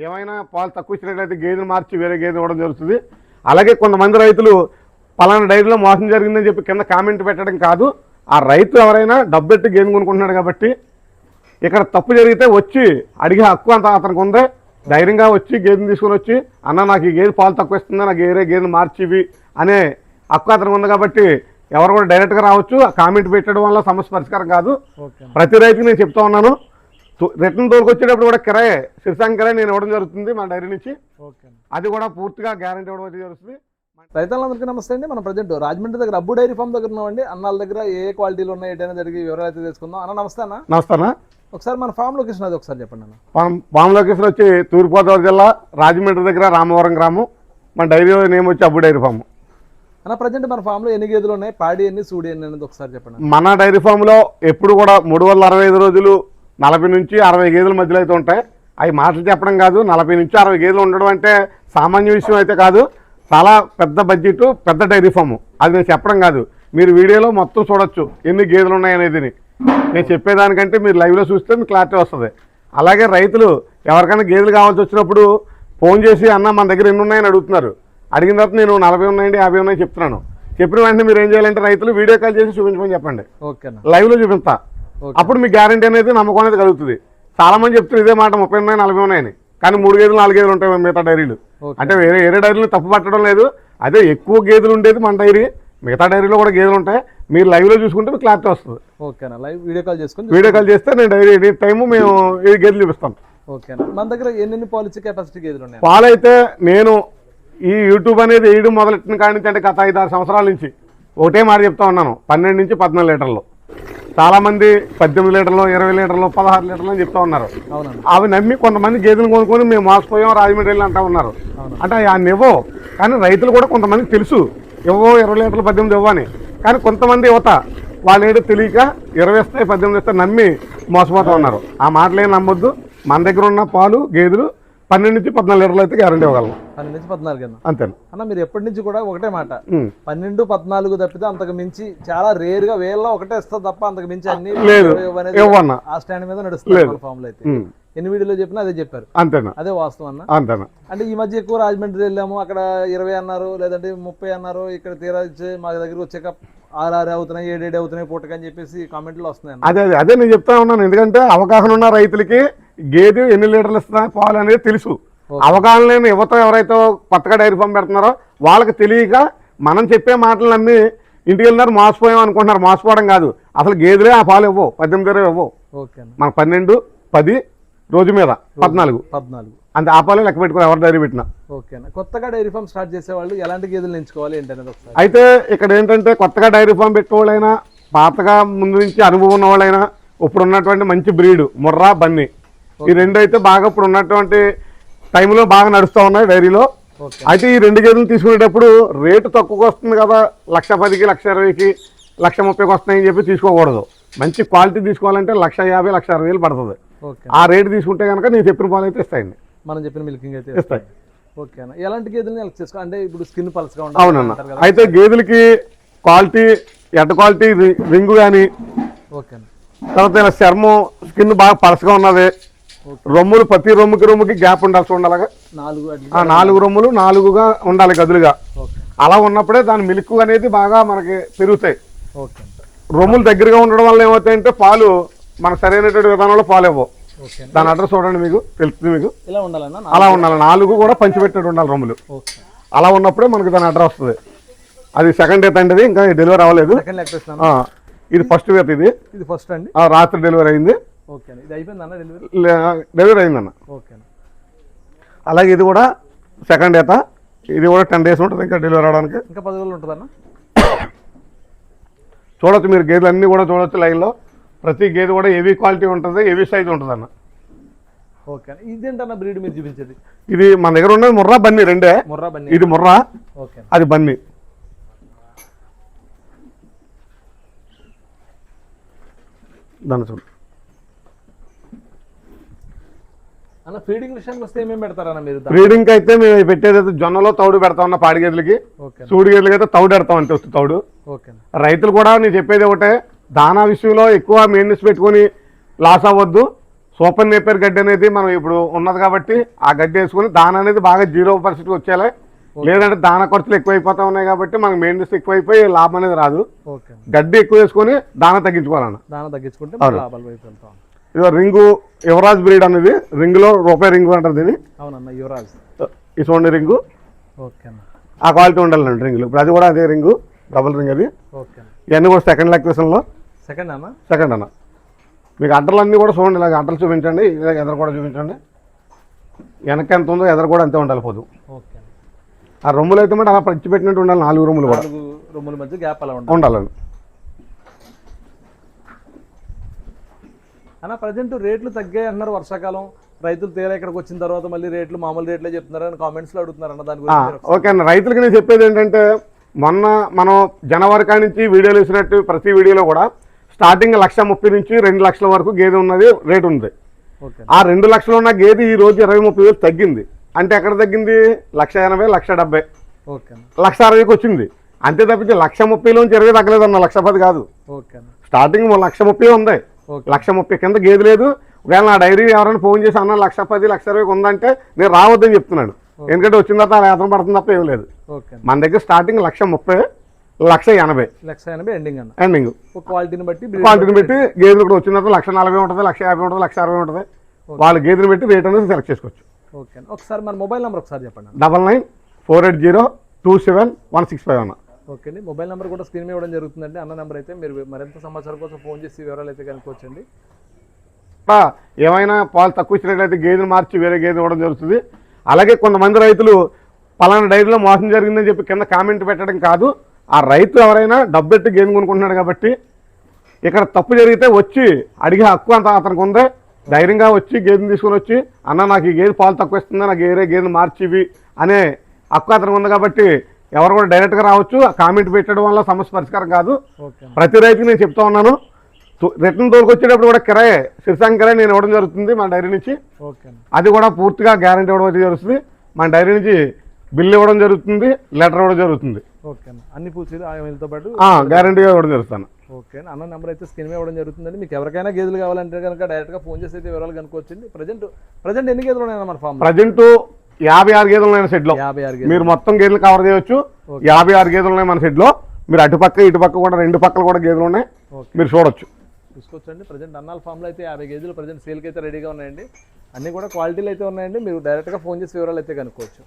ఏమైనా పాలు తక్కువ ఇచ్చినట్లయితే గేదెను మార్చి వేరే గేదె ఇవ్వడం జరుగుతుంది. అలాగే కొంతమంది రైతులు పలానా డైరీలో మోసం జరిగిందని చెప్పి కింద కామెంట్ పెట్టడం కాదు. ఆ రైతు ఎవరైనా డబ్బెట్టి గేదె కొనుక్కుంటున్నాడు కాబట్టి ఇక్కడ తప్పు జరిగితే వచ్చి అడిగే హక్కు అంత అతనికి ఉంది. ధైర్యంగా వచ్చి గేదెని తీసుకొని వచ్చి అన్న నాకు ఈ గేదె పాలు తక్కువ ఇస్తుంది, నాకు వేరే గేదెను మార్చివి అనే హక్కు అతనికి ఉంది. కాబట్టి ఎవరు కూడా డైరెక్ట్గా రావచ్చు. ఆ కామెంట్ పెట్టడం వల్ల సమస్య పరిష్కారం కాదు. ప్రతి రైతుకి నేను చెప్తా ఉన్నాను, రిటర్న్ తోలుకొచ్చేటప్పుడు కూడా కిరాయి సిరిసాంగ్ కిరాయి నేను ఇవ్వడం జరుగుతుంది మా డైరీ నుంచి. అది కూడా పూర్తిగా గ్యారంటీ ఇవ్వడం అయితే జరుగుతుంది. రైతులందరికీ నమస్తే అండి. మనం ప్రజెంట్ రాజమండ్రి దగ్గర అబ్బు డైరీ ఫామ్ దగ్గర ఉన్నామండి. అన్నాల దగ్గర ఏ క్వాలిటీలు ఉన్నాయి ఏంటనే జరిగి వివరాలు అయితే తెలుసుకుందాం. అన్న నమస్తే అన్న. నమస్తే అన్న. ఒకసారి మన ఫామ్ లొకేషన్ అది ఒకసారి చెప్పండి అన్న. ఫామ్ లొకేషన్ వచ్చి తూర్పుగోదావరి జిల్లా రాజమండ్రి దగ్గర రామవరం గ్రామం. మన డైరీ నేమ్ వచ్చి అబ్బు డైరీ ఫామ్. అన్న ప్రజెంట్ మన ఫామ్ లో ఎన్ని గేదెలు ఉన్నాయి, పాడి ఎన్ని, సూడి ఎన్ని అనేది ఒకసారి చెప్పండి. మన డైరీ ఫామ్ లో ఎప్పుడు కూడా 365 రోజులు 40 నుంచి 60 గేదెల మధ్యలో అయితే ఉంటాయి. అవి మాటలు చెప్పడం కాదు, 40 నుంచి 60 గేదెలు ఉండడం అంటే సామాన్య విషయం అయితే కాదు. చాలా పెద్ద బడ్జెట్, పెద్ద డైరీ ఫాము. అది నేను చెప్పడం కాదు, మీరు వీడియోలో మొత్తం చూడొచ్చు ఎన్ని గేదెలు ఉన్నాయనేది. నేను చెప్పేదానికంటే మీరు లైవ్లో చూస్తే మీకు క్లారిటీ వస్తుంది. అలాగే రైతులు ఎవరికైనా గేదెలు కావాల్సి వచ్చినప్పుడు ఫోన్ చేసి అన్న మన దగ్గర ఎన్ని ఉన్నాయని అడుగుతున్నారు. అడిగిన తర్వాత నేను 40 ఉన్నాయండి, 50 ఉన్నాయి చెప్తున్నాను. చెప్పిన వెంటనే మీరు ఏం చేయాలంటే రైతులు వీడియో కాల్ చేసి చూపించమని చెప్పండి. లైవ్లో చూపిస్తా. అప్పుడు మీ గ్యారంటీ అనేది, నమ్మకం అనేది కలుగుతుంది. చాలా మంది చెప్తారు ఇదే మాట 30 ఉన్నాయి 40 ఉన్నాయని, కానీ 3 గేదెలు 4 గేదెలు ఉంటాయి మిగతా డైరీలు. అంటే వేరే డైరీలు తప్పు పట్టడం లేదు, అదే ఎక్కువ గేదెలు ఉండేది మన డైరీ. మిగతా డైరీలో కూడా గేదెలు ఉంటాయి. మీరు లైవ్లో చూసుకుంటే మీకు క్లారిటీ వస్తుంది. ఓకేనా, లైవ్ వీడియో కాల్ చేస్తే నేను డైరీ టైము మేము ఏ గేదెలు చూపిస్తాం. ఓకేనా, మన దగ్గర ఎన్ని పాలిచ్చే కెపాసిటీ గేదెలు ఉన్నాయి? పాలైతే నేను ఈ యూట్యూబ్ అనేది వేయడం మొదలెట్టిన కాడి నుంచి, అంటే గత 5-6 సంవత్సరాల నుంచి ఒకటే మాట చెప్తా ఉన్నాను, 12 నుంచి 14 లీటర్లు. చాలామంది 18 లీటర్లు, 20 లీటర్లు, 16 లీటర్లు అని చెప్తా ఉన్నారు. అవి నమ్మి కొంతమంది గేదెలు కొనుక్కొని మేము మోసపోయాం రాజమండ్రి వెళ్ళి అంటా ఉన్నారు. అంటే అవి ఇవ్వో, కానీ రైతులు కూడా కొంతమందికి తెలుసు ఇవ్వో 20 లీటర్లు 18 ఇవ్వని. కానీ కొంతమంది యువత వాళ్ళు ఏంటో తెలియక 20 ఇస్తాయి 18 ఇస్తాయి నమ్మి మోసపోతూ ఉన్నారు. ఆ మాటలేం నమ్మొద్దు. మన దగ్గర ఉన్న పాలు గేదెలు 12 నుంచి 14 లీటర్లు అయితే గ్యారంటీ ఇవ్వగలం. 12 నుంచి 14 అంతే అన్న. మీరు ఎప్పటి నుంచి కూడా ఒకటే మాట, 12, 14 తప్పితే అంతకు మించి చాలా రేర్ గా వేళ్ళ ఒకటే ఇస్తుంది తప్ప అంతకు మించి అన్ని లేదు. ఆ స్టాండ్ మీద నడుస్తుంది ఫామ్ లో అయితే. ఎన్ని వీడియోలో చెప్పినా అదే చెప్పారు. అంతేనా? అదే వాస్తవం అన్న. అంతేనా? అంటే ఈ మధ్య ఎక్కువ రాజమండ్రి వెళ్ళాము, అక్కడ 20 అన్నారు, లేదంటే 30 అన్నారు. ఇక్కడ తీరా మా దగ్గర వచ్చాక 6 అవుతున్నాయి, 7 అవుతున్నాయి పూటకని చెప్పేసి కామెంట్లు వస్తున్నాయి. అదే నేను చెప్తా ఉన్నాను. ఎందుకంటే అవగాహన ఉన్న రైతులకి గేదె ఎన్ని లీటర్లు ఇస్తున్నా పాలు అనేది తెలుసు. అవగాహన లేని యువత ఎవరైతే కొత్తగా డైరీ ఫామ్ పెడుతున్నారో వాళ్ళకి తెలియక మనం చెప్పే మాటలు నమ్మి ఇంటికి వెళ్ళినారు, మోసపోయాం అనుకుంటున్నారు. మోసపోవడం కాదు, అసలు గేదెలే ఆ పాలు ఇవ్వవు, 18 ఇవ్వవు. మన 12, 10 రోజు మీద 14 అంతే ఆ పాలు లెక్క పెట్టుకుని ఎవరు డైరీ పెట్టినా. ఓకేనా. కొత్తగా డైరీ ఫామ్ స్టార్ట్ చేసే వాళ్ళు ఎలాంటి గేదెలు ఎంచుకోవాలి ఏంటనేది ఒకసారి. అయితే ఇక్కడ ఏంటంటే కొత్తగా డైరీ ఫామ్ పెట్టేవాళ్ళైనా, పాతగా ముందు నుంచి అనుభవం ఉన్న వాళ్ళైనా, ఇప్పుడు ఉన్నటువంటి మంచి బ్రీడ్ ముర్రా, బన్నీ, ఈ రెండు అయితే బాగా ఇప్పుడు ఉన్నటువంటి టైంలో బాగా నడుస్తూ ఉన్నాయి డైరీలో. అయితే ఈ 2 గేదెలు తీసుకునేటప్పుడు రేటు తక్కువగా వస్తుంది కదా, 1,10,000కి, 1,20,000కి, 1,30,000కి వస్తున్నాయని చెప్పి తీసుకోకూడదు. మంచి క్వాలిటీ తీసుకోవాలంటే 1,50,000, 1,60,000 పడుతుంది. ఆ రేటు తీసుకుంటే కనుక నేను చెప్పిన పాలు అయితే ఇస్తాయండి, మనం చెప్పిన మిల్కింగ్ అయితే ఇస్తాయి. ఓకేనా. ఎలాంటి గేదెలు సెలెక్ట్ చేసుకో అంటే ఇప్పుడు స్కిన్ పల్స్గా ఉండాలి. అవునన్నా. అయితే గేదెలకి క్వాలిటీ, ఎట్ క్వాలిటీ రింగు కానీ, తర్వాత ఇలా చర్మం స్కిన్ బాగా పలసగా ఉన్నది, రొమ్ములు ప్రతి రొమ్ముకి గ్యాప్ ఉండాల్సి ఉండాలి. 4 రొమ్ములు 4గా ఉండాలి గదులుగా. అలా ఉన్నప్పుడే దాని మిల్క్ అనేది బాగా మనకి పెరుగుతాయి. రొమ్ములు దగ్గరగా ఉండడం వల్ల ఏమవుతాయంటే పాలు మనకు సరైనటువంటి విధానంలో పాలు ఇవ్వవు. దాని అడ్రస్ చూడండి, మీకు తెలుస్తుంది. మీకు అలా ఉండాలి, 4 కూడా పంచిపెట్టినట్టు ఉండాలి రొమ్ములు. అలా ఉన్నప్పుడే మనకి దాని అడ్రస్ వస్తుంది. అది సెకండ్ డేట్ అండి, ఇంకా డెలివరీ అవ్వలేదు. ఇది ఫస్ట్ వేత, ఇది ఫస్ట్ అండి. రాత్రి డెలివరీ అయింది. డెలివరీ అయిందన్న. అలాగే ఇది కూడా సెకండ్ డేత, ఇది కూడా 10 డేస్ ఉంటుంది ఇంకా డెలివరీ అవడానికి. ఇంకా 10 రోజులు ఉంటుందన్న. చూడొచ్చు మీరు గేదెలు అన్నీ కూడా చూడొచ్చు లైన్లో. ప్రతి గేదె కూడా హెవీ క్వాలిటీ ఉంటుంది, హెవీ సైజ్ ఉంటుంది అన్న. ఓకే. ఇదేంటన్న బ్రీడ్ మీరు చూపించేది? ఇది మన దగ్గర ఉన్నది ముర్రా, బన్నీ రెండే. ఇది ముర్రా, అది బన్నీ. దాన్ని చూడు. అన్న ఫీడింగ్ విషయానికి వస్తే ఏమేమి పెడతారన్న మీరు? ఫీడింగ్ అయితే మేము పెట్టేది జొన్నలో తౌడు పెడతా ఉన్న పాడి గేదెలకి, సూడి గేదెలకి అయితే తౌడు పెడతాం అంతే, వస్తుంది తౌడు. రైతులు కూడా నేను చెప్పేది ఒకటే, దానా విషయంలో ఎక్కువ మెయింటెనెన్స్ పెట్టుకొని లాస్ అవ్వద్దు. సూపర్ నేపేర్ గడ్డి అనేది మనం ఇప్పుడు ఉన్నది కాబట్టి ఆ గడ్డి వేసుకుని దాన అనేది బాగా 0% వచ్చేలా, లేదంటే దాన ఖర్చులు ఎక్కువైపోతా ఉన్నాయి కాబట్టి మనకు మెయింటెనెన్స్ ఎక్కువైపోయి లాభం అనేది రాదు. ఓకే గడ్డి ఎక్కువ వేసుకొని దాన తగ్గించుకోవాలన్న. దాన తగ్గించుకుంటే లాభాల వైపు వెళ్తాం. ఇదో రింగు యువరాజ్ బ్రీడ్ అనేది, రింగులో రూపాయి రింగు అంటారు దీన్ని. అవునన్న యువరాజ్. ఈ చూడండి రింగు. ఓకే అన్న. ఆ క్వాలిటీ ఉండాలండి రింగులు. ఇప్పుడు అది కూడా అదే రింగు, డబుల్ రింగ్ అది. ఓకే ఇవన్నీ కూడా సెకండ్ లొకేషన్లో. సెకండ్ అన్న. సెకండ్ అన్న. మీకు అడ్డలు అన్నీ కూడా చూడండి, ఇలాగ అడ్డలు చూపించండి, ఇలాగ ఎదరు కూడా చూపించండి. వెనక ఎంత ఉందో ఎదరు కూడా అంతే ఉండాలి పోదు. ఓకే. ఆ రొమ్ములు అయితే మాట అలా పంచి పెట్టినట్టు ఉండాలి, 4 రొమ్ములు కూడా. 4 రొమ్ముల మధ్య గ్యాప్ అలా ఉండాలండి. అన్న ప్రజెంట్ రేట్లు తగ్గాయి అన్నారు వర్షాకాలం, రైతులు తీరా ఇక్కడికి వచ్చిన తర్వాత మళ్ళీ రేట్లు మామూలు రేట్లే చెప్తున్నారని కామెంట్స్లో అడుగుతున్నారు అన్న. దాని గురించి ఓకే అన్న. రైతులకి నేను చెప్పేది ఏంటంటే, మొన్న మనం జనవరి కాడి నుంచి వీడియోలు వేసినట్టు ప్రతి వీడియోలో కూడా స్టార్టింగ్ 1,30,000 నుంచి 2 లక్షల వరకు గేదె ఉన్నది రేటు ఉంది. ఆ 2 లక్షలు ఉన్న గేదె ఈ రోజు 20-30 వేలు తగ్గింది. అంటే ఎక్కడ తగ్గింది? 1,80,000, 1,70,000, 1,60,000కి వచ్చింది. అంతే తప్పించి 1,30,000 20 తగ్గలేదన్న, 1,10,000 కాదు. స్టార్టింగ్ 1,30,000 ఉంది, 1,30,000 కింద గేదె లేదు. ఒకవేళ నా డైరీ ఎవరైనా ఫోన్ చేసి అన్న 1,10,000, 1,20,000 ఉందంటే నేను రావద్దని చెప్తున్నాను. ఎందుకంటే వచ్చిన తర్వాత అలా ఏతం పడుతుంది తప్ప ఏం లేదు. మన దగ్గర స్టార్టింగ్ 1,30,000, 1,80,000 ఎండింగ్. క్వాలిటీని బట్టి గేదెలు కూడా వచ్చిన తర్వాత 1,40,000 ఉంటుంది, 1,50,000 ఉంటుంది, 1,60,000 ఉంటుంది. వాళ్ళ గేదెలు బట్టి రేట్ అనేది సెలెక్ట్ చేసుకోవచ్చు. ఓకే. ఒకసారి మన మొబైల్ నెంబర్ ఒకసారి చెప్పండి. 9948027165 అన్న. ఓకే అండి. మొబైల్ నెంబర్ కూడా స్క్రీన్ మీద ఇవ్వడం జరుగుతుందండి. అన్న నెంబర్ అయితే మీరు మరింత సమాచారం కోసం ఫోన్ చేసి వివరాలు అయితే కనుక్కోవచ్చండి. ఏమైనా పాలు తక్కువ ఇచ్చినట్లయితే గేదెలు మార్చి వేరే గేదె ఇవ్వడం జరుగుతుంది. అలాగే కొంతమంది రైతులు పలానా డైరీలో మోసం జరిగిందని చెప్పి కింద కామెంట్ పెట్టడం కాదు. ఆ రైతు ఎవరైనా డబ్బెట్టి గేదె కొనుక్కుంటున్నాడు కాబట్టి ఇక్కడ తప్పు జరిగితే వచ్చి అడిగే హక్కు అంత అతనికి ఉంది. ధైర్యంగా వచ్చి గేదెని తీసుకొని వచ్చి అన్న నాకు ఈ గేదె పాలు తక్కువ ఇస్తుంది, నాకు వేరే గేదెలు మార్చివి అనే హక్కు అతనికి ఉంది. కాబట్టి ఎవరు కూడా డైరెక్ట్గా రావచ్చు. ఆ కామెంట్ పెట్టడం వల్ల సమస్య పరిష్కారం కాదు. ప్రతి రైతుకి నేను చెప్తా ఉన్నాను, రిటర్న్ తోలుకొచ్చేటప్పుడు కూడా కిరాయి శిరసాంగ కిరాయి నేను ఇవ్వడం జరుగుతుంది మన డైరీ నుంచి. అది కూడా పూర్తిగా గ్యారంటీ ఇవ్వడం అయితే జరుగుతుంది. మన డైరీ నుంచి బిల్లు ఇవ్వడం జరుగుతుంది, లెటర్ ఇవ్వడం జరుగుతుంది. అన్ని పూర్తిగా పాటు గ్యారంటీగా ఇవ్వడం జరుగుతాను. ఓకే. అన్న నెంబర్ అయితే స్క్రీన్ మీద ఇవ్వడం జరుగుతుందండి. మీకు ఎవరికైనా గేదెలు కావాలంటే కనుక డైరెక్ట్గా ఫోన్ చేసి అయితే వివరాలు కనుక్కోవచ్చండి. ప్రజెంట్ ఎన్ని గేదెలు ఉన్నాయన్న మన ఫామ్? ప్రజెంట్ 56 గేదెలు ఉన్నాయి షెడ్లో. మీరు మొత్తం గేదెలు కవర్ చేయొచ్చు. 56 గేదెలు ఉన్నాయి మన షెడ్లో. మీరు అటుపక్క ఇటుపక్క కూడా 2 పక్కలు కూడా గేదెలు ఉన్నాయి, మీరు చూడొచ్చు, చూసుకోవచ్చండి. ప్రజెంట్ అన్నాల ఫామ్లో అయితే 50 గేదెలు ప్రజెంట్ సేల్కి అయితే రెడీగా ఉన్నాయండి. అన్నీ కూడా క్వాలిటీలు అయితే ఉన్నాయండి. మీరు డైరెక్ట్గా ఫోన్ చేసి వివరాలు అయితే కనుక్కోవచ్చు.